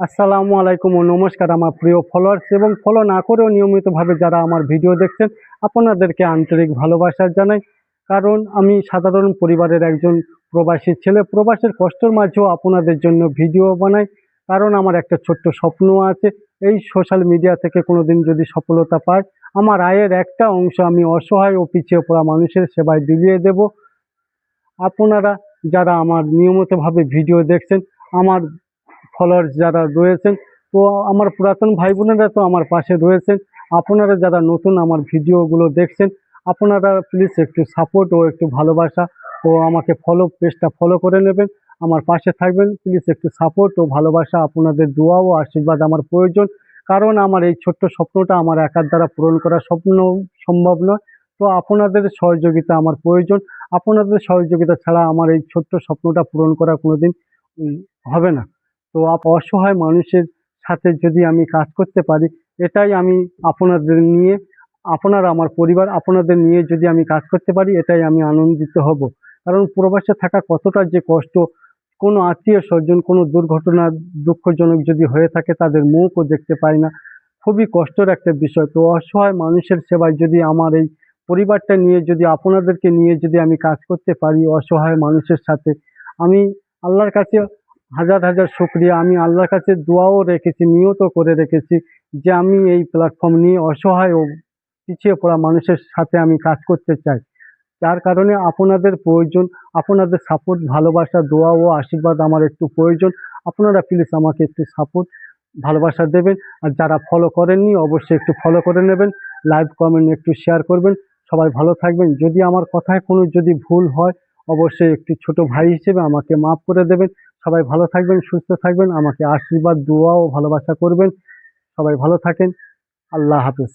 আসসালামু আলাইকুম ও নমস্কার আমার প্রিয় ফলোয়ার্স এবং ফলো না করেও নিয়মিতভাবে যারা আমার ভিডিও দেখছেন আপনাদেরকে আন্তরিক ভালোবাসা জানাই। কারণ আমি সাধারণ পরিবারের একজন প্রবাসী ছেলে, প্রবাসের কষ্টের মাঝেও আপনাদের জন্য ভিডিও বানাই। কারণ আমার একটা ছোট্ট স্বপ্ন আছে, এই সোশ্যাল মিডিয়া থেকে কোনোদিন যদি সফলতা পাই আমার আয়ের একটা অংশ আমি অসহায় ও পিছিয়ে পড়া মানুষের সেবায় বিলিয়ে দেব। আপনারা যারা আমার নিয়মিতভাবে ভিডিও দেখছেন, আমার ফলোয়ার্স যারা রয়েছেন, তো আমার পুরাতন ভাই বোনেরা তো আমার পাশে রয়েছেন। আপনারা যারা নতুন আমার ভিডিওগুলো দেখছেন, আপনারা প্লিজ একটু সাপোর্ট ও একটু ভালোবাসা ও আমাকে পেজটা ফলো করে নেবেন, আমার পাশে থাকবেন। প্লিজ একটু সাপোর্ট ও ভালোবাসা, আপনাদের দোয়া ও আশীর্বাদ আমার প্রয়োজন। কারণ আমার এই ছোট্ট স্বপ্নটা আমার একার দ্বারা পূরণ করা স্বপ্ন সম্ভব নয়। তো আপনাদের সহযোগিতা আমার প্রয়োজন। আপনাদের সহযোগিতা ছাড়া আমার এই ছোট্ট স্বপ্নটা পূরণ করা কোনোদিন হবে না। তো অসহায় মানুষের সাথে যদি আমি কাজ করতে পারি, এটাই আমি আপনাদের নিয়ে, আপনারা আমার পরিবার, আপনাদের নিয়ে যদি আমি কাজ করতে পারি এটাই আমি আনন্দিত হব। কারণ প্রবাসে থাকা কতটা যে কষ্ট, কোনো আত্মীয় স্বজন কোনো দুর্ঘটনা দুঃখজনক যদি হয়ে থাকে তাদের মুখও দেখতে পাই না, খুবই কষ্টের একটা বিষয়। তো অসহায় মানুষের সেবায় যদি আমার এই পরিবারটা নিয়ে, যদি আপনাদেরকে নিয়ে যদি আমি কাজ করতে পারি অসহায় মানুষের সাথে, আমি আল্লাহর কাছে হাজার হাজার শুকরিয়া। আমি আল্লাহর কাছে দোয়াও রেখেছি, নিয়ত করে রেখেছি যে আমি এই প্ল্যাটফর্ম নিয়ে অসহায় ও পিছিয়ে পড়া মানুষের সাথে আমি কাজ করতে চাই। যার কারণে আপনাদের প্রয়োজন, আপনাদের সাপোর্ট, ভালোবাসা, দোয়া ও আশীর্বাদ আমার একটু প্রয়োজন। আপনারা প্লিজ আমাকে একটু সাপোর্ট, ভালোবাসা দেবেন। আর যারা ফলো করেননি অবশ্যই একটু ফলো করে নেবেন, লাইভ কমেন্ট একটু শেয়ার করবেন। সবাই ভালো থাকবেন। যদি আমার কথায় কোনো যদি ভুল হয় অবশ্যই একটু ছোট ভাই হিসেবে আমাকে মাফ করে দেবেন। সবাই ভালো থাকবেন, সুস্থ থাকবেন, আমাকে আশীর্বাদ, দোয়া ও ভালোবাসা করবেন। সবাই ভালো থাকেন। আল্লাহ হাফেজ।